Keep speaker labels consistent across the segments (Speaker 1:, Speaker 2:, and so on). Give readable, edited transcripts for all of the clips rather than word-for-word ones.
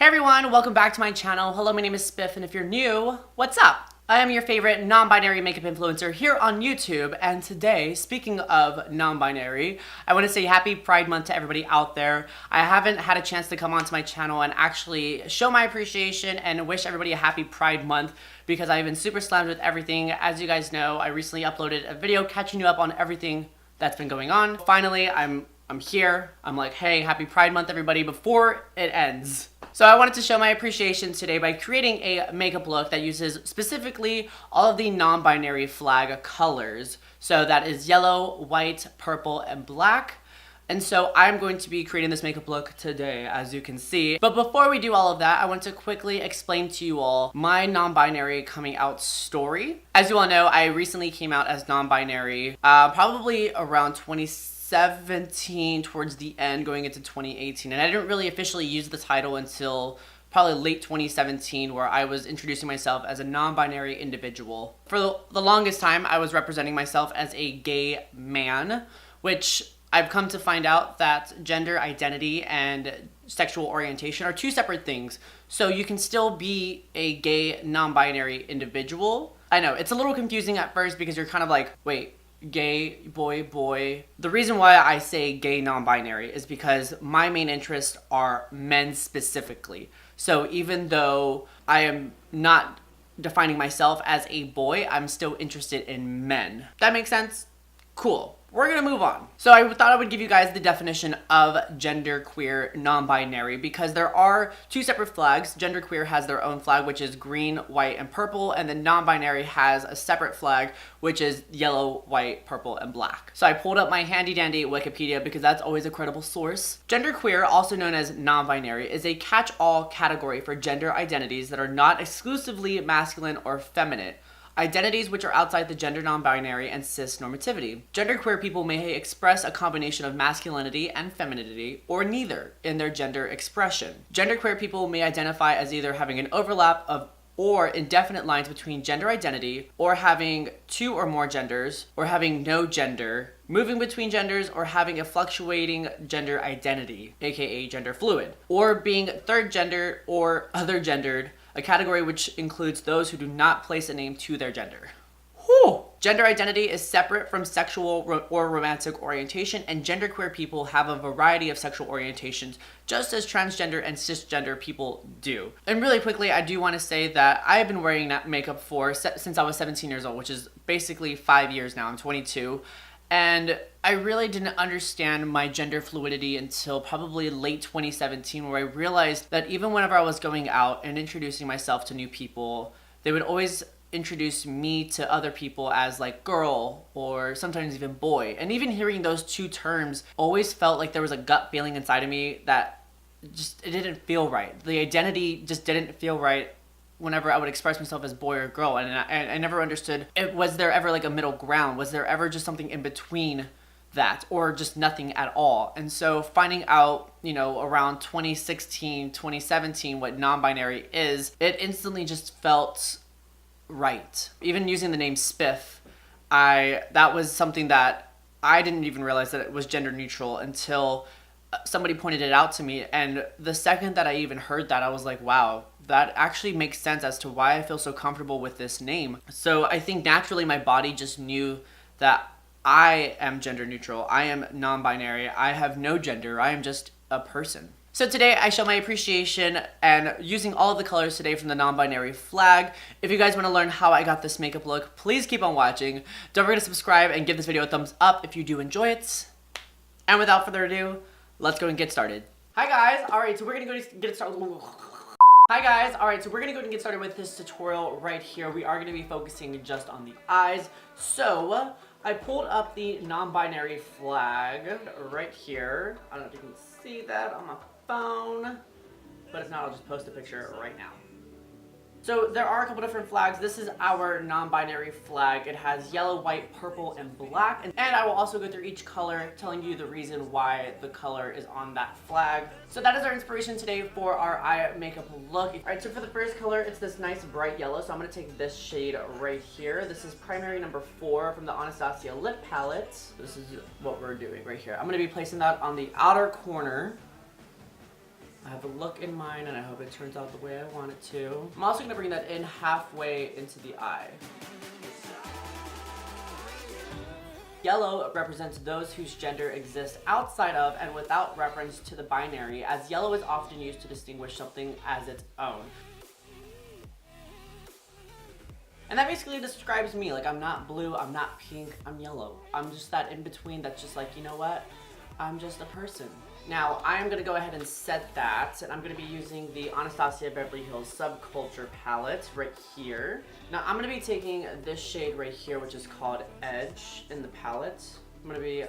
Speaker 1: Hey everyone, welcome back to my channel. Hello, my name is Spiff, and if you're new, what's up? I am your favorite non-binary makeup influencer here on YouTube, and today, speaking of non-binary, I want to say happy Pride Month to everybody out there. I haven't had a chance to come onto my channel and actually show my appreciation and wish everybody a happy Pride Month because I've been super slammed with everything. As you guys know, I recently uploaded a video catching you up on everything that's been going on. Finally, I'm here. I'm like, hey, happy Pride Month, everybody, before it ends. So I wanted to show my appreciation today by creating a makeup look that uses specifically all of the non-binary flag colors. So that is yellow, white, purple, and black. And so I'm going to be creating this makeup look today, as you can see. But before we do all of that, I want to quickly explain to you all my non-binary coming out story. As you all know, I recently came out as non-binary, probably around 2017 towards the end going into 2018, and I didn't really officially use the title until probably late 2017, where I was introducing myself as a non-binary individual. For the longest time, I was representing myself as a gay man, which I've come to find out that gender identity and sexual orientation are two separate things. So you can still be a gay non-binary individual. I know, it's a little confusing at first because you're kind of like, wait, gay, boy. The reason why I say gay non-binary is because my main interests are men specifically. So even though I am not defining myself as a boy, I'm still interested in men. That makes sense? Cool. We're gonna move on. So I thought I would give you guys the definition of genderqueer non-binary because there are two separate flags. Genderqueer has their own flag, which is green, white, and purple, and then non-binary has a separate flag, which is yellow, white, purple, and black. So I pulled up my handy-dandy Wikipedia because that's always a credible source. Genderqueer, also known as non-binary, is a catch-all category for gender identities that are not exclusively masculine or feminine. Identities which are outside the gender non-binary and cis normativity. Genderqueer people may express a combination of masculinity and femininity, or neither, in their gender expression. Genderqueer people may identify as either having an overlap of or indefinite lines between gender identity, or having two or more genders, or having no gender, moving between genders, or having a fluctuating gender identity, aka gender fluid, or being third gender or other gendered, a category which includes those who do not place a name to their gender. Whew. Gender identity is separate from sexual or romantic orientation, and genderqueer people have a variety of sexual orientations, just as transgender and cisgender people do. And really quickly, I do want to say that I have been wearing makeup since I was 17 years old, which is basically 5 years now. I'm 22. And I really didn't understand my gender fluidity until probably late 2017, where I realized that even whenever I was going out and introducing myself to new people, they would always introduce me to other people as like girl or sometimes even boy. And even hearing those two terms always felt like there was a gut feeling inside of me that it didn't feel right. The identity just didn't feel right whenever I would express myself as boy or girl, and I never understood, was there ever like a middle ground? Was there ever just something in between that, or just nothing at all? And so finding out, around 2016, 2017, what non-binary is, it instantly just felt right. Even using the name Spiff, that was something that I didn't even realize that it was gender neutral until somebody pointed it out to me. And the second that I even heard that, I was like, wow, that actually makes sense as to why I feel so comfortable with this name. So I think naturally my body just knew that I am gender neutral. I am non-binary. I have no gender. I am just a person. So today I show my appreciation and using all of the colors today from the non-binary flag. If you guys want to learn how I got this makeup look, please keep on watching. Don't forget to subscribe and give this video a thumbs up if you do enjoy it. And without further ado, let's go and get started. Hi guys, alright, so we're gonna go get it started. Hi guys, alright, so we're gonna go and get started with this tutorial right here. We are gonna be focusing just on the eyes. So, I pulled up the non-binary flag right here. I don't know if you can see that on my phone, but if not, I'll just post a picture right now. So there are a couple different flags. This is our non-binary flag. It has yellow, white, purple, and black. And I will also go through each color, telling you the reason why the color is on that flag. So that is our inspiration today for our eye makeup look. All right, so for the first color, it's this nice bright yellow. So I'm gonna take this shade right here. This is primary number 4 from the Anastasia lip palette. This is what we're doing right here. I'm gonna be placing that on the outer corner I have a look in mind and I hope it turns out the way I want it to. I'm also gonna bring that in halfway into the eye. Yellow represents those whose gender exists outside of and without reference to the binary, as yellow is often used to distinguish something as its own. And that basically describes me. Like, I'm not blue, I'm not pink, I'm yellow. I'm just that in between that's just like, you know what? I'm just a person. Now, I'm gonna go ahead and set that, and I'm gonna be using the Anastasia Beverly Hills Subculture palette right here. Now, I'm gonna be taking this shade right here, which is called Edge in the palette. I'm gonna be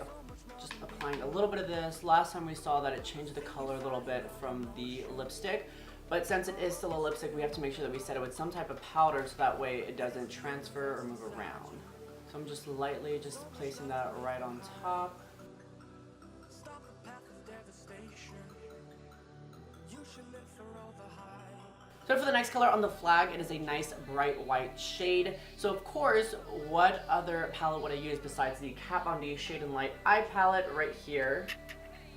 Speaker 1: just applying a little bit of this. Last time we saw that it changed the color a little bit from the lipstick, but since it is still a lipstick, we have to make sure that we set it with some type of powder so that way it doesn't transfer or move around. So I'm just lightly just placing that right on top. So for the next color on the flag, it is a nice bright white shade. So of course, what other palette would I use besides the Kat Von D Shade and Light Eye palette right here?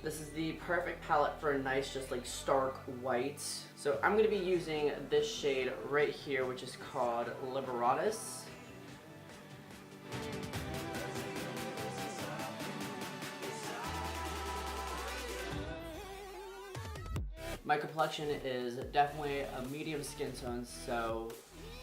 Speaker 1: This is the perfect palette for a nice, just like stark white. So I'm gonna be using this shade right here, which is called Liberatus. My complexion is definitely a medium skin tone, so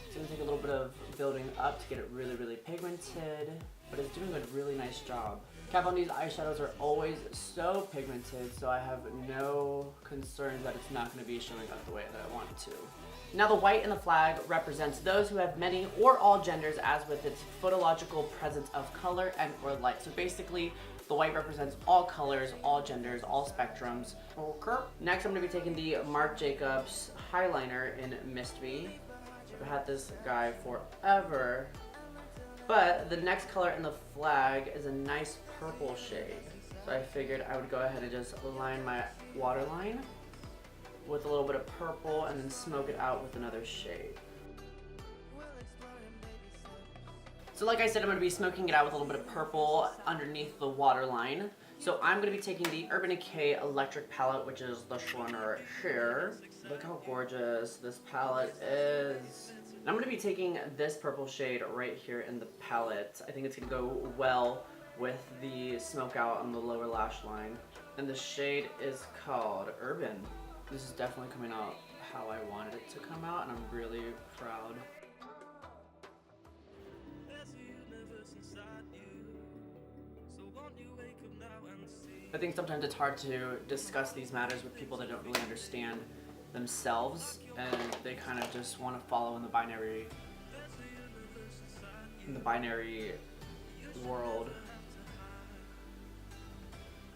Speaker 1: it's gonna take a little bit of building up to get it really, really pigmented, but it's doing a really nice job. Kat Von D's eyeshadows are always so pigmented, so I have no concerns that it's not gonna be showing up the way that I want it to. Now the white in the flag represents those who have many or all genders, as with its photological presence of color and or light. So basically, the white represents all colors, all genders, all spectrums. Okay. Next, I'm gonna be taking the Marc Jacobs highliner in Mist V. I've had this guy forever, but the next color in the flag is a nice purple shade. So I figured I would go ahead and just line my waterline with a little bit of purple and then smoke it out with another shade. So like I said, I'm going to be smoking it out with a little bit of purple underneath the waterline. So I'm going to be taking the Urban Decay Electric palette, which is this one right here. Look how gorgeous this palette is. And I'm going to be taking this purple shade right here in the palette. I think it's going to go well with the smoke out on the lower lash line. And the shade is called Urban. This is definitely coming out how I wanted it to come out, and I'm really proud. I think sometimes it's hard to discuss these matters with people that don't really understand themselves, and they kind of just want to follow in the binary world.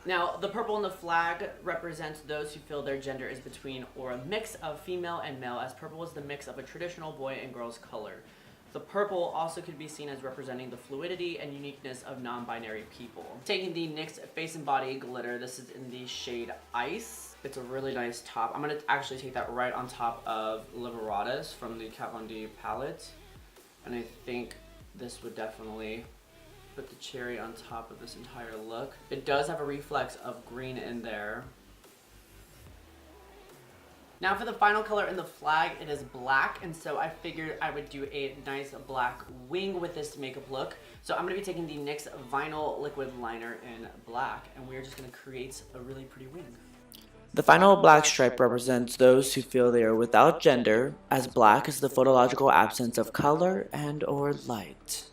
Speaker 1: Now, the purple in the flag represents those who feel their gender is between or a mix of female and male, as purple is the mix of a traditional boy and girl's color. The purple also could be seen as representing the fluidity and uniqueness of non-binary people. Taking the NYX Face and Body Glitter, this is in the shade Ice. It's a really nice top. I'm going to actually take that right on top of Liberatus from the Kat Von D palette. And I think this would definitely put the cherry on top of this entire look. It does have a reflex of green in there. Now for the final color in the flag, it is black, and so I figured I would do a nice black wing with this makeup look. So I'm going to be taking the NYX Vinyl Liquid Liner in black, and we're just going to create a really pretty wing.
Speaker 2: The final black stripe represents those who feel they are without gender, as black is the photological absence of color and or light.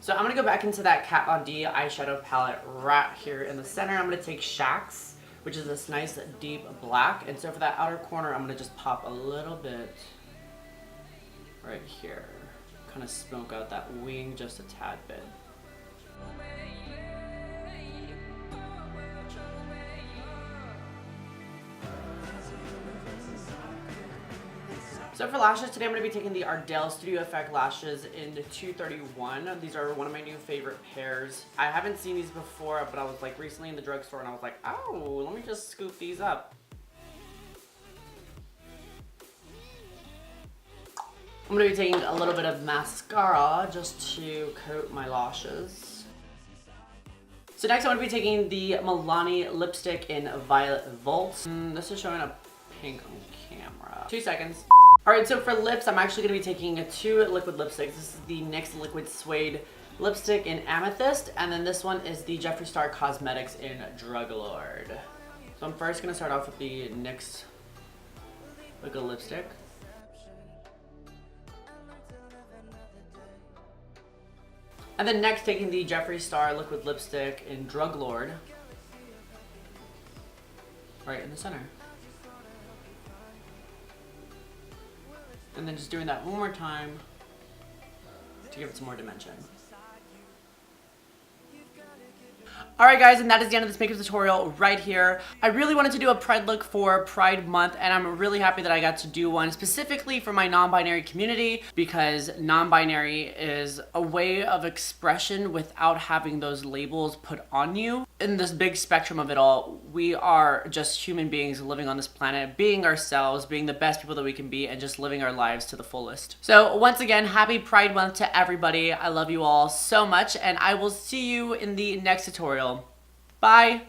Speaker 1: So I'm going to go back into that Kat Von D eyeshadow palette right here in the center. I'm going to take Shax, which is this nice deep black. And so for that outer corner, I'm going to just pop a little bit right here. Kind of smoke out that wing just a tad bit. So for lashes, today I'm going to be taking the Ardell Studio Effect lashes in 231. These are one of my new favorite pairs. I haven't seen these before, but I was like recently in the drugstore and I was like, oh, let me just scoop these up. I'm gonna be taking a little bit of mascara just to coat my lashes. So next I'm gonna be taking the Milani lipstick in Violet Volt. This is showing up pink on camera. 2 seconds. Alright, so for lips, I'm actually gonna be taking 2 liquid lipsticks. This is the NYX Liquid Suede lipstick in Amethyst, and then this one is the Jeffree Star Cosmetics in Drug Lord. So I'm first gonna start off with the NYX liquid lipstick. And then next taking the Jeffree Star liquid lipstick in Drug Lord. Right in the center. And then just doing that one more time to give it some more dimension. Alright guys, and that is the end of this makeup tutorial right here. I really wanted to do a Pride look for Pride Month, and I'm really happy that I got to do one specifically for my non-binary community, because non-binary is a way of expression without having those labels put on you. In this big spectrum of it all, we are just human beings living on this planet, being ourselves, being the best people that we can be, and just living our lives to the fullest. So once again, happy Pride Month to everybody. I love you all so much, and I will see you in the next tutorial. Bye!